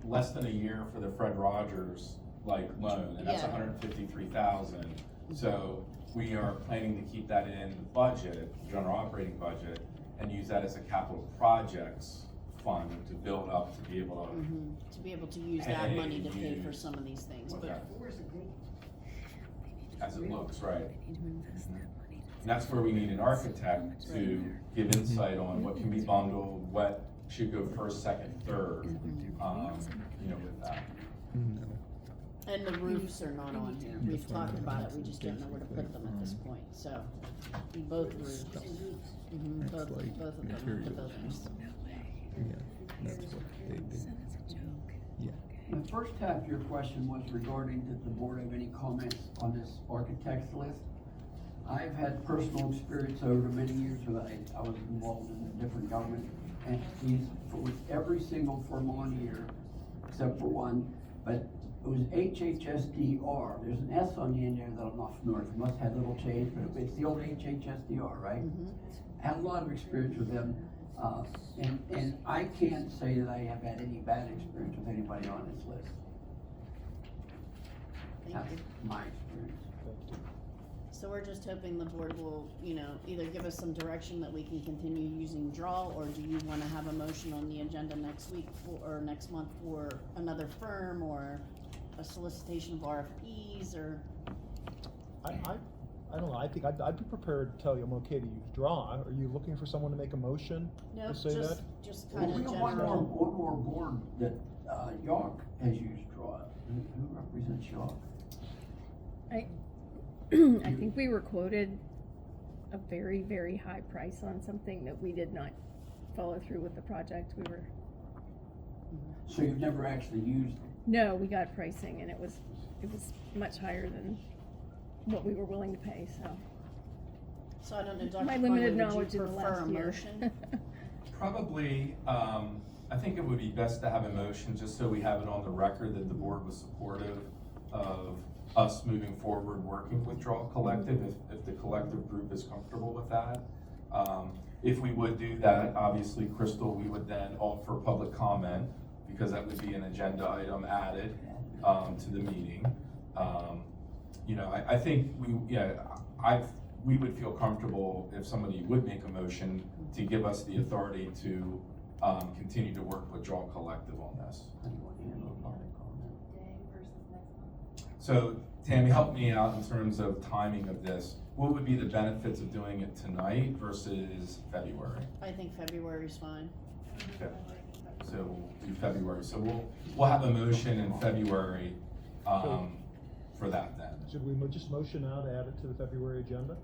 less than a year for the Fred Rogers loan, and that's Yeah. $153,000. So we are planning to keep that in the budget, general operating budget, and use that as a capital projects fund to build up to be able to use that Pay, money to pay for use. some of these things. Okay. But Where's the date? as it looks, right? And that's where we need an architect to give insight on what can be bundled, what should go first, second, third, you know, with that. And the roofs are not on here. We've talked about it, we just don't know where to put them at this point, so. Both roofs. Mhm, both of them, the buildings. Yeah, that's what they did. Yeah. The first half of your question was regarding, did the board have any comments on this architects list? I've had personal experience over many years when I was involved in different government entities with every single Vermont year, except for one, but it was HHSDR. There's an S on the end there that I'm not familiar with. It must have little change, but it's the old HHSDR, right? Had a lot of experience with them, and I can't say that I have had any bad experience with anybody on this list. That's my experience. So we're just hoping the board will, you know, either give us some direction that we can continue using draw, or do you wanna have a motion on the agenda next week or next month for another firm, or a solicitation of RFPs, or? I don't know, I think I'd be prepared to tell you I'm okay to use draw. Are you looking for someone to make a motion No, to say that? just Well, kinda we got one general. more board that, York has used draw. Who represents York? I think we were quoted a very, very high price on something that we did not follow through with the project. We were, So you've never actually used them? no, we got pricing and it was much higher than what we were willing to pay, so. So I don't know, Dr. My Conway, limited would you knowledge in the prefer a last year. motion? Probably, I think it would be best to have a motion, just so we have it on the record that the board was supportive of us moving forward, working with Draw Collective, if the collective group is comfortable with that. If we would do that, obviously, Crystal, we would then offer public comment, because that would be an agenda item added, to the meeting. You know, I think we would feel comfortable if somebody would make a motion to give us the authority to, continue to work with Draw Collective on this. So, Tammy, help me out in terms of timing of this. What would be the benefits of doing it tonight versus February? I think February's fine. Okay. So we'll do February. So we'll have a motion in February, for that then. Should we just motion now to add it to the February agenda?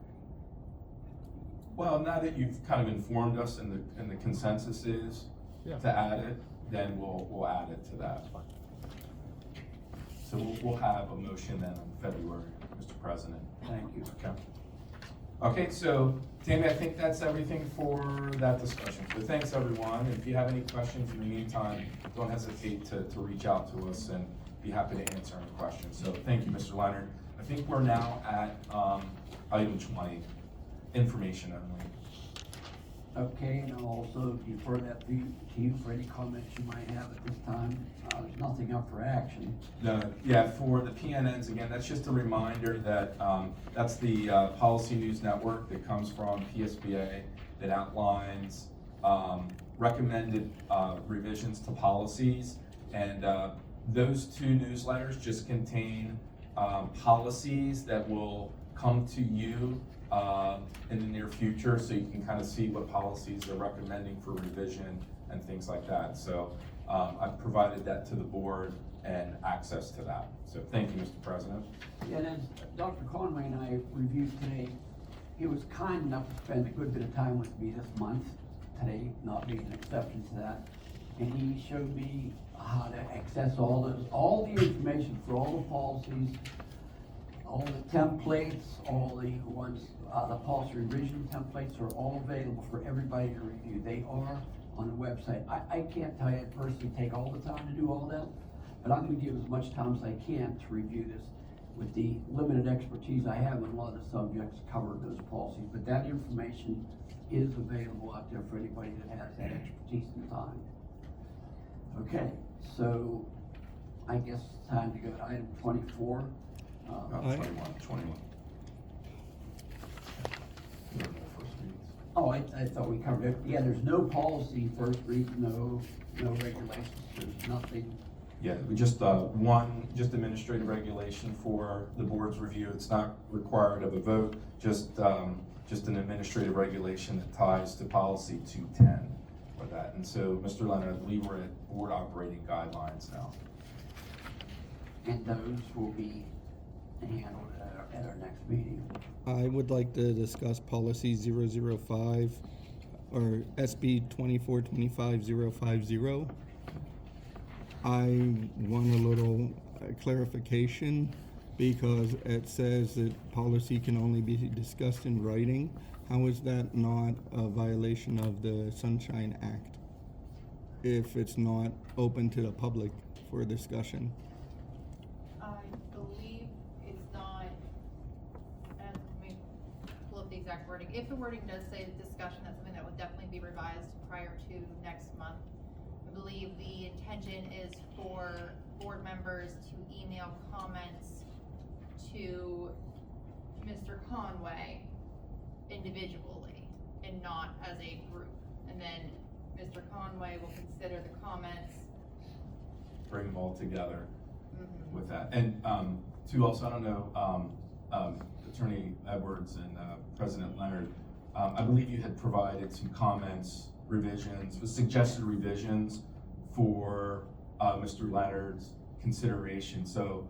Well, now that you've kind of informed us and the consensus is to add it, then we'll add it to that. So we'll have a motion then in February, Mr. President. Thank you. Okay. Okay, so Tammy, I think that's everything for that discussion. So thanks, everyone. If you have any questions in the meantime, don't hesitate to reach out to us and be happy to answer any questions. So thank you, Mr. Leonard. I think we're now at item 20, information only. Okay, and I'll also defer that to you for any comments you might have at this time. There's nothing up for action. No, yeah, for the PNNs, again, that's just a reminder that that's the Policy News Network that comes from PSBA that outlines recommended revisions to policies. And those two newsletters just contain policies that will come to you in the near future, so you can kind of see what policies they're recommending for revision and things like that. So I've provided that to the board and access to that. So thank you, Mr. President. And as Dr. Conway and I reviewed today, he was kind enough to spend a good bit of time with me this month, today not being an exception to that. And he showed me how to access all the information for all the policies, all the templates, all the ones, the policy revision templates are all available for everybody to review. They are on the website. I can't tell you, I personally take all the time to do all that, but I'm gonna give as much time as I can to review this with the limited expertise I have in a lot of the subjects covered in those policies. But that information is available out there for anybody that has that expertise and time. Okay, so I guess it's time to go to item 24. 21. Oh, I thought we covered it. Yeah, there's no policy first read, no regulations, there's nothing. Yeah, we just just administrative regulation for the board's review. It's not required of a vote, just just an administrative regulation that ties to policy 210 for that. And so, Mr. Leonard, I believe we're at board operating guidelines now. And those will be handled at our next meeting. I would like to discuss policy 005 or SB 2425050. I want a little clarification because it says that policy can only be discussed in writing. How is that not a violation of the Sunshine Act if it's not open to the public for discussion? I believe it's not, and let me pull up the exact wording. If the wording does say discussion, that's something that would definitely be revised prior to next month. I believe the intention is for board members to email comments to Mr. Conway individually and not as a group. And then Mr. Conway will consider the comments. Bring them all together with that. And too, also, I don't know, Attorney Edwards and President Leonard, I believe you had provided some comments, revisions, suggested revisions for Mr. Leonard's consideration. So,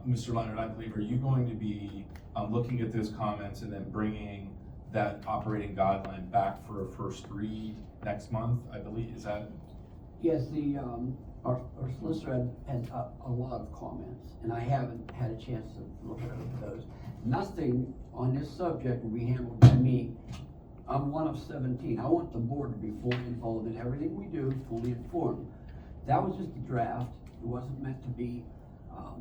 Mr. Leonard, I believe, are you going to be looking at those comments and then bringing that operating guideline back for a first read next month, I believe, is that? Yes, our solicitor had a lot of comments, and I haven't had a chance to look at those. Nothing on this subject will be handled by me. I'm one of 17. I want the board to be fully involved in everything we do, fully informed. That was just a draft. It wasn't meant to be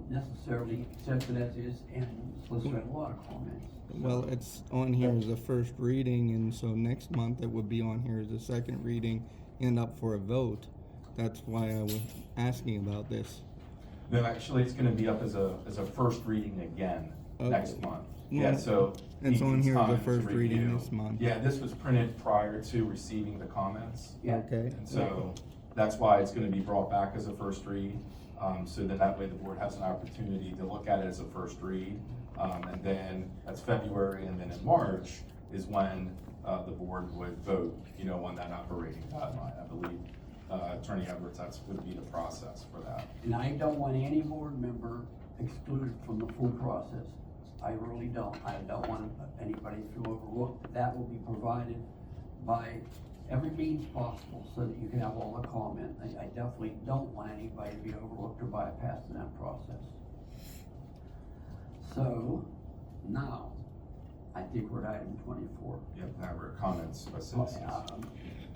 necessarily accepted as is, and the solicitor had a lot of comments. Well, it's on here as a first reading, and so next month it would be on here as a second reading and up for a vote. That's why I was asking about this. No, actually, it's gonna be up as a first reading again next month. Yeah, Well, so. it's he on needs here as a time to first reading review. this month. Yeah, this was printed prior to receiving the comments. Yeah. Okay. And so that's why it's gonna be brought back as a first read. So that way the board has an opportunity to look at it as a first read. And then that's February, and then in March is when the board would vote, on that operating guideline. I believe Attorney Edwards, that's going to be the process for that. And I don't want any board member excluded from the full process. I really don't. I don't want anybody to feel overlooked. That will be provided by every means possible so that you can have all the comment. I definitely don't want anybody to be overlooked or bypassed in that process. So, now, I think we're at item 24. Yep, now we're at comments by citizens.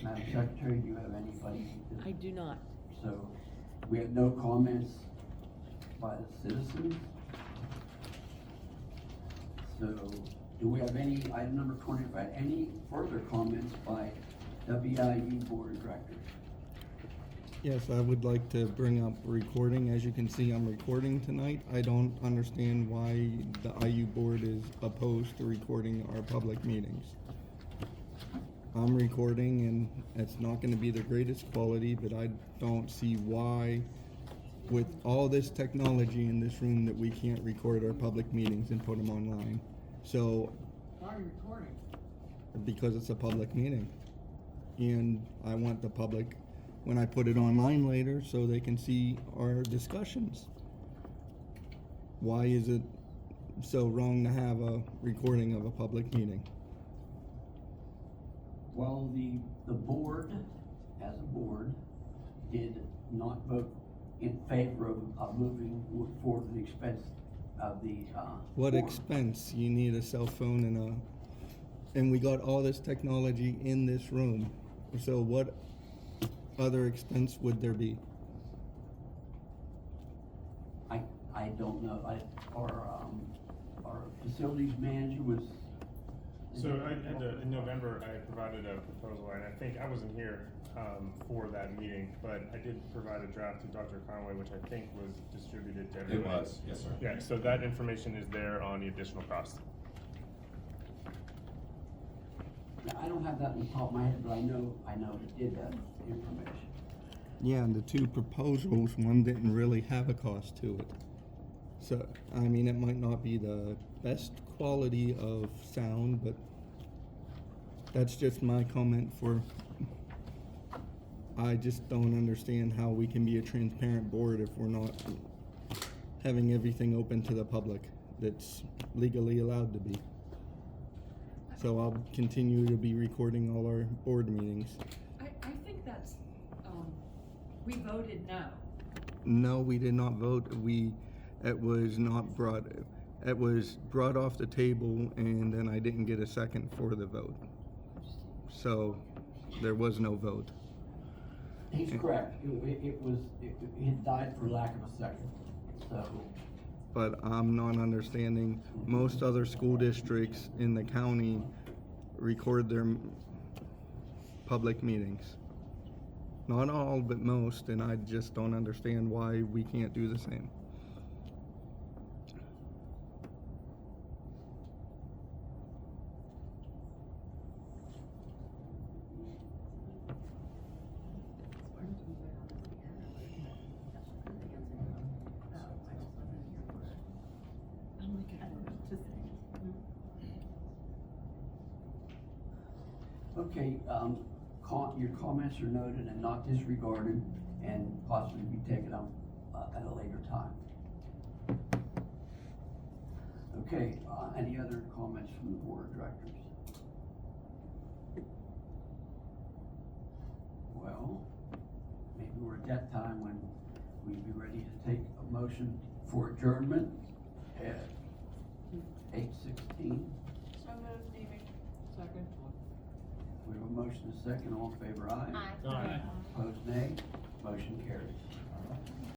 Madam Secretary, do you have anybody? I do not. So, we have no comments by the citizens. So, do we have any, item number 25, any further comments by WIU Board of Directors? Yes, I would like to bring up recording. As you can see, I'm recording tonight. I don't understand why the IU board is opposed to recording our public meetings. I'm recording and it's not gonna be the greatest quality, but I don't see why with all this technology in this room that we can't record our public meetings and put them online. So. Why are you recording? Because it's a public meeting. And I want the public, when I put it online later, so they can see our discussions. Why is it so wrong to have a recording of a public meeting? Well, the board, as a board, did not vote in favor of moving forward the expense of the, What board. expense? You need a cell phone and we got all this technology in this room. So what other expense would there be? I don't know. Our facilities manager was. So in November, I provided a proposal, and I think I wasn't here for that meeting, but I did provide a draft to Dr. Conway, which I think was distributed to everybody. It was, yes, sir. Yeah, so that information is there on the additional cost. I don't have that in the top of my head, but I know it did have information. Yeah, and the two proposals, one didn't really have a cost to it. So, I mean, it might not be the best quality of sound, but That's just my comment for, I just don't understand how we can be a transparent board if we're not having everything open to the public that's legally allowed to be. So I'll continue to be recording all our board meetings. I think that's, we voted no. No, we did not vote. It was not brought, it was brought off the table and then I didn't get a second for the vote. So there was no vote. He's correct. It died for lack of a second, so. But I'm not understanding, most other school districts in the county record their public meetings. Not all, but most, and I just don't understand why we can't do the same. Okay, your comments are noted and not disregarded and possibly be taken up at a later time. Okay, any other comments from the board of directors? Well, maybe we're at that time when we'd be ready to take a motion for adjournment at 8:16. So moved, David. Second. We have a motion and a second. All in favor, aye. Aye. Aye. Opposed, nay. Motion carries.